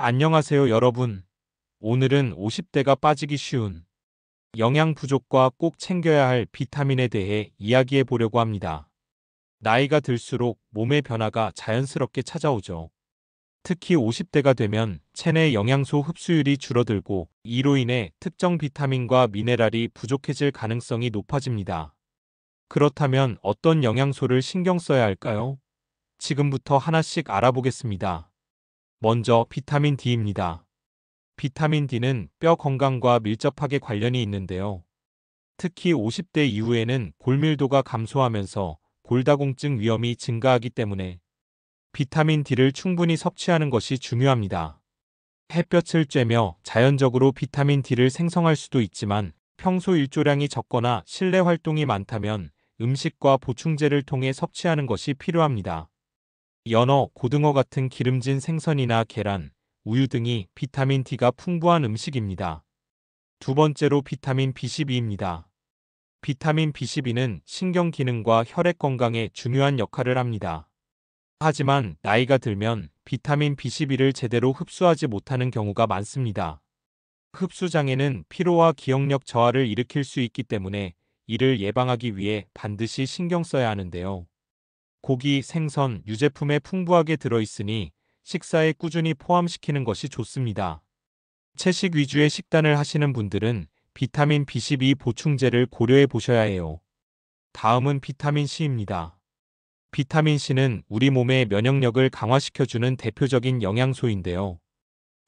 안녕하세요, 여러분. 오늘은 50대가 빠지기 쉬운 영양 부족과 꼭 챙겨야 할 비타민에 대해 이야기해 보려고 합니다. 나이가 들수록 몸의 변화가 자연스럽게 찾아오죠. 특히 50대가 되면 체내 영양소 흡수율이 줄어들고 이로 인해 특정 비타민과 미네랄이 부족해질 가능성이 높아집니다. 그렇다면 어떤 영양소를 신경 써야 할까요? 지금부터 하나씩 알아보겠습니다. 먼저 비타민 D입니다. 비타민 D는 뼈 건강과 밀접하게 관련이 있는데요. 특히 50대 이후에는 골밀도가 감소하면서 골다공증 위험이 증가하기 때문에 비타민 D를 충분히 섭취하는 것이 중요합니다. 햇볕을 쬐며 자연적으로 비타민 D를 생성할 수도 있지만 평소 일조량이 적거나 실내 활동이 많다면 음식과 보충제를 통해 섭취하는 것이 필요합니다. 연어, 고등어 같은 기름진 생선이나 계란, 우유 등이 비타민 D가 풍부한 음식입니다. 두 번째로 비타민 B12입니다. 비타민 B12는 신경 기능과 혈액 건강에 중요한 역할을 합니다. 하지만 나이가 들면 비타민 B12를 제대로 흡수하지 못하는 경우가 많습니다. 흡수 장애는 피로와 기억력 저하를 일으킬 수 있기 때문에 이를 예방하기 위해 반드시 신경 써야 하는데요. 고기, 생선, 유제품에 풍부하게 들어있으니 식사에 꾸준히 포함시키는 것이 좋습니다. 채식 위주의 식단을 하시는 분들은 비타민 B12 보충제를 고려해 보셔야 해요. 다음은 비타민 C입니다. 비타민 C는 우리 몸의 면역력을 강화시켜주는 대표적인 영양소인데요.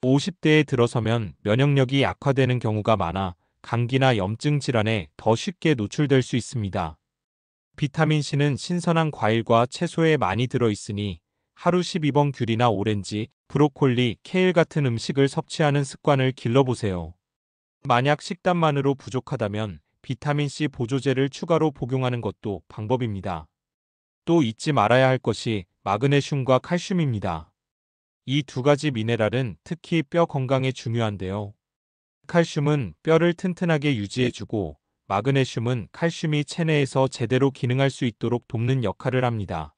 50대에 들어서면 면역력이 약화되는 경우가 많아 감기나 염증 질환에 더 쉽게 노출될 수 있습니다. 비타민 C는 신선한 과일과 채소에 많이 들어있으니 하루 12번 귤이나 오렌지, 브로콜리, 케일 같은 음식을 섭취하는 습관을 길러보세요. 만약 식단만으로 부족하다면 비타민C 보조제를 추가로 복용하는 것도 방법입니다. 또 잊지 말아야 할 것이 마그네슘과 칼슘입니다. 이 두 가지 미네랄은 특히 뼈 건강에 중요한데요. 칼슘은 뼈를 튼튼하게 유지해주고 마그네슘은 칼슘이 체내에서 제대로 기능할 수 있도록 돕는 역할을 합니다.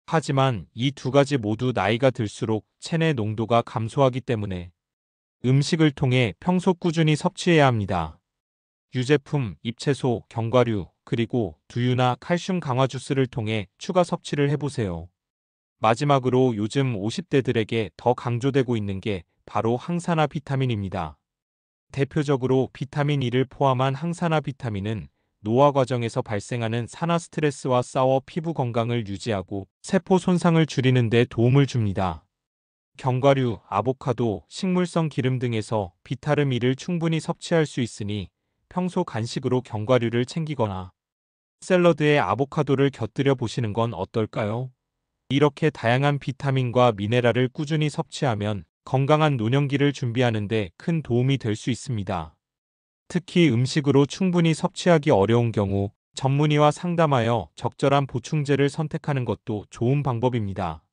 하지만 이 두 가지 모두 나이가 들수록 체내 농도가 감소하기 때문에 음식을 통해 평소 꾸준히 섭취해야 합니다. 유제품, 잎채소, 견과류, 그리고 두유나 칼슘 강화 주스를 통해 추가 섭취를 해보세요. 마지막으로 요즘 50대들에게 더 강조되고 있는 게 바로 항산화 비타민입니다. 대표적으로 비타민 E를 포함한 항산화 비타민은 노화 과정에서 발생하는 산화 스트레스와 싸워 피부 건강을 유지하고 세포 손상을 줄이는 데 도움을 줍니다. 견과류, 아보카도, 식물성 기름 등에서 비타민 E를 충분히 섭취할 수 있으니 평소 간식으로 견과류를 챙기거나 샐러드에 아보카도를 곁들여 보시는 건 어떨까요? 이렇게 다양한 비타민과 미네랄을 꾸준히 섭취하면 건강한 노년기를 준비하는 데 큰 도움이 될 수 있습니다. 특히 음식으로 충분히 섭취하기 어려운 경우 전문의와 상담하여 적절한 보충제를 선택하는 것도 좋은 방법입니다.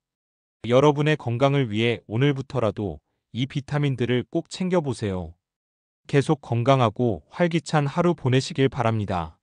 여러분의 건강을 위해 오늘부터라도 이 비타민들을 꼭 챙겨보세요. 계속 건강하고 활기찬 하루 보내시길 바랍니다.